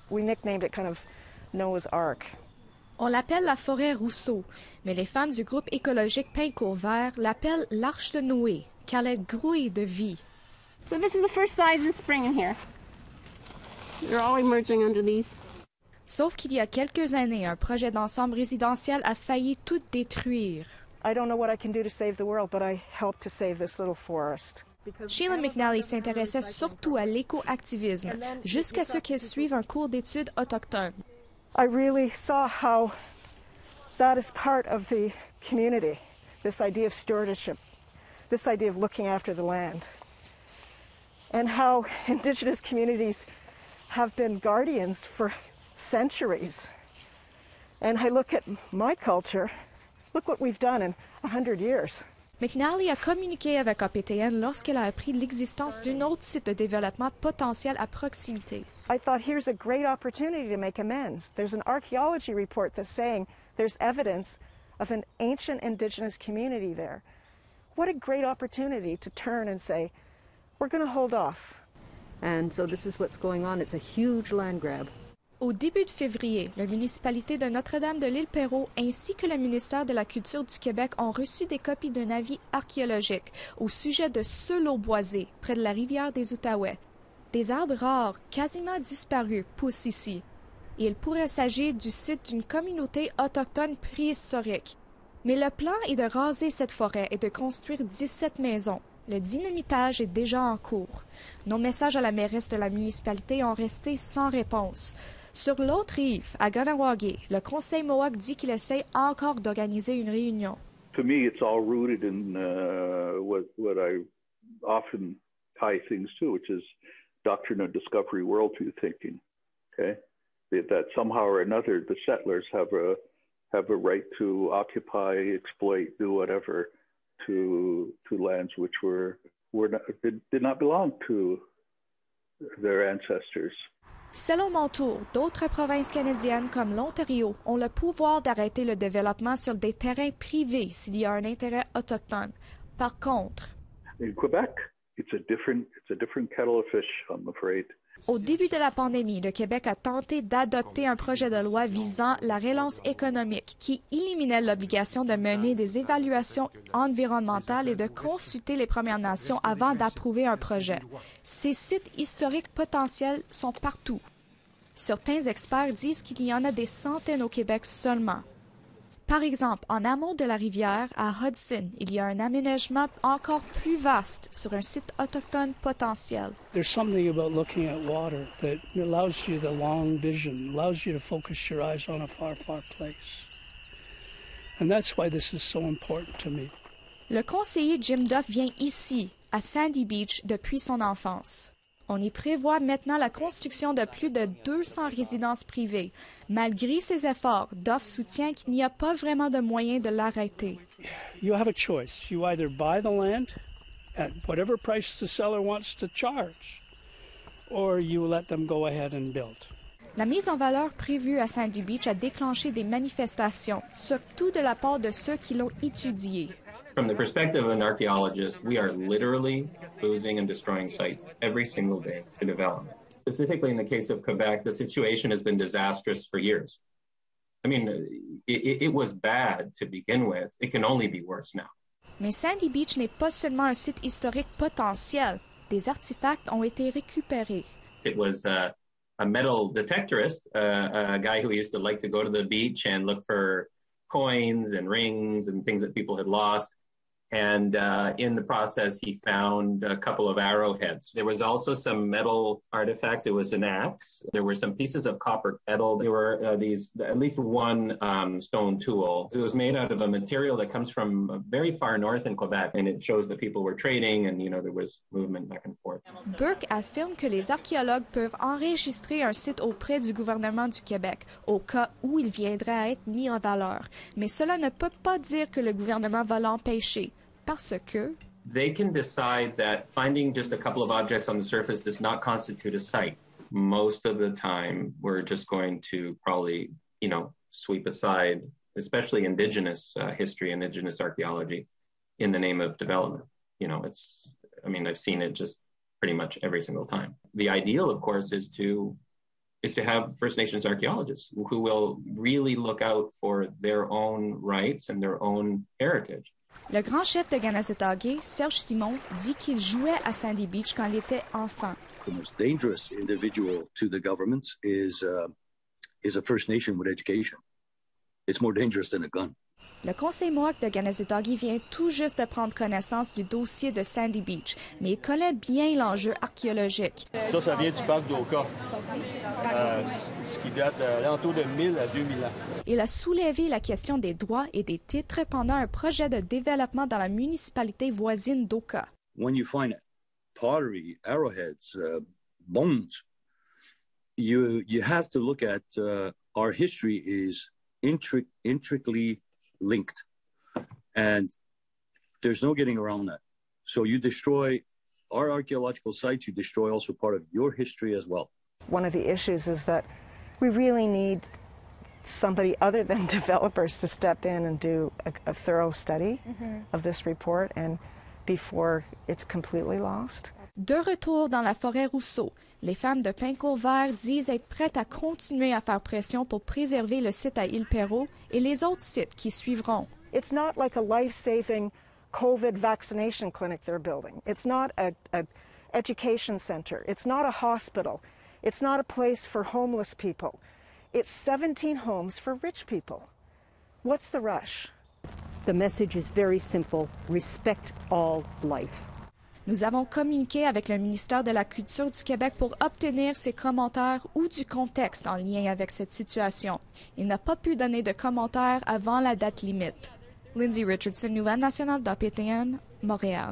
We nicknamed it kind of Noah's Ark. On l'appelle la forêt Rousseau, mais les femmes du groupe écologique Pincourt Vert l'appellent l'Arche de Noé, car elle grouille de vie. So this is the first size in spring in here. They're all emerging under these. Sauf qu'il y a quelques années, un projet d'ensemble résidentiel a failli tout détruire. I don't know what I can do to save the world, but I help to save this little forest. Sheila McNally s'intéressait surtout à l'éco-activisme, jusqu'à ce qu'elle suive un cours d'études autochtones. I really saw how that is part of the community, this idea of stewardship, this idea of looking after the land, and how Indigenous communities have been guardians for centuries. And I look at my culture, look what we've done in 100 years. McNally a communiqué avec APTN lorsqu'elle a appris l'existence d'un autre site de développement potentiel à proximité. I thought, here's a great opportunity to make amends. There's an archaeology report that's saying there's evidence of an ancient Indigenous community there. What a great opportunity to turn and say, we're going to hold off. And so this is what's going on. It's a huge land grab. Au début de février, la municipalité de Notre-Dame-de-l'Île-Perrot ainsi que le ministère de la Culture du Québec ont reçu des copies d'un avis archéologique au sujet de Seul-aux-Boisés, près de la rivière des Outaouais. Des arbres rares, quasiment disparus, poussent ici. Et il pourrait s'agir du site d'une communauté autochtone préhistorique. Mais le plan est de raser cette forêt et de construire 17 maisons. Le dynamitage est déjà en cours. Nos messages à la mairesse de la municipalité ont resté sans réponse. Sur l'autre rive, à Kahnawake, le conseil Mohawk dit qu'il essaie encore d'organiser une réunion. To me, it's all rooted in what I often tie things to, which is doctrine of discovery, worldview thinking. Okay, that somehow or another the settlers have a right to occupy, exploit, do whatever to lands which did not belong to their ancestors. Selon Montour, d'autres provinces canadiennes comme l'Ontario ont le pouvoir d'arrêter le développement sur des terrains privés s'il y a un intérêt autochtone. Par contre, in Quebec, it's a different kettle of fish, I'm afraid. Au début de la pandémie, le Québec a tenté d'adopter un projet de loi visant la relance économique qui éliminait l'obligation de mener des évaluations environnementales et de consulter les Premières Nations avant d'approuver un projet. Ces sites historiques potentiels sont partout. Certains experts disent qu'il y en a des centaines au Québec seulement. Par exemple, en amont de la rivière, à Hudson, il y a un aménagement encore plus vaste sur un site autochtone potentiel. There's something about looking at water that allows you the long vision, allows you to focus your eyes on a far, far place. And that's why this is so important to me. Le conseiller Jim Duff vient ici, à Sandy Beach, depuis son enfance. On y prévoit maintenant la construction de plus de 200 résidences privées. Malgré ses efforts, Duff soutient qu'il n'y a pas vraiment de moyen de l'arrêter. You have a choice. You either buy the land at whatever price the seller wants to charge, or you let them go ahead and build. La mise en valeur prévue à Sandy Beach a déclenché des manifestations, surtout de la part de ceux qui l'ont étudiée. From the perspective of an archaeologist, we are literally losing and destroying sites every single day to development. Specifically in the case of Quebec, the situation has been disastrous for years. I mean, it was bad to begin with. It can only be worse now. Mais Sandy Beach n'est pas seulement un site historique potentiel. Des artefacts ont été récupérés. It was a metal detectorist, a guy who used to like to go to the beach and look for coins and rings and things that people had lost. And in the process, he found a couple of arrowheads. There was also some metal artifacts. It was an axe. There were some pieces of copper kettle. There were at least one stone tool. It was made out of a material that comes from very far north in Quebec, and it shows that people were trading and, there was movement back and forth. Burke affirme que les archéologues peuvent enregistrer un site auprès du gouvernement du Québec, au cas où il viendrait à être mis en valeur. Mais cela ne peut pas dire que le gouvernement va l'empêcher. Parce que they can decide that finding just a couple of objects on the surface does not constitute a site. Most of the time, we're just going to probably, sweep aside, especially indigenous history, indigenous archaeology, in the name of development. I mean, I've seen it just pretty much every single time. The ideal, of course, is to have First Nations archaeologists who will really look out for their own rights and their own heritage. Le grand chef de Kanesatake, Serge Simon, dit qu'il jouait à Sandy Beach quand il était enfant. The most dangerous individual to the governments is a First Nation with education. It's more dangerous than a gun. Le conseil Mohawk de Kanesatake vient tout juste de prendre connaissance du dossier de Sandy Beach, mais il connaît bien l'enjeu archéologique. Ça vient du parc d'Oka, ce qui date d'entour de 1000 à 2000 ans. Il a soulevé la question des droits et des titres pendant un projet de développement dans la municipalité voisine d'Oka. When you find pottery, arrowheads, bones, you have to look at our history is intricately linked, and there's no getting around that. So you destroy our archaeological sites, you destroy also part of your history as well. One of the issues is that we really need somebody other than developers to step in and do a thorough study of this report and before it's completely lost. De retour dans la forêt Rousseau, les femmes de Pincourt Vert disent être prêtes à continuer à faire pression pour préserver le site à Île-Perrot et les autres sites qui suivront. It's not like a life-saving COVID vaccination clinic they're building. It's not a education center. It's not a hospital. It's not a place for homeless people. It's 17 homes for rich people. What's the rush? The message is very simple. Respect all life. Nous avons communiqué avec le ministère de la Culture du Québec pour obtenir ses commentaires ou du contexte en lien avec cette situation. Il n'a pas pu donner de commentaires avant la date limite. Lindsay Richardson, Nouvelle nationale d'APTN, Montréal.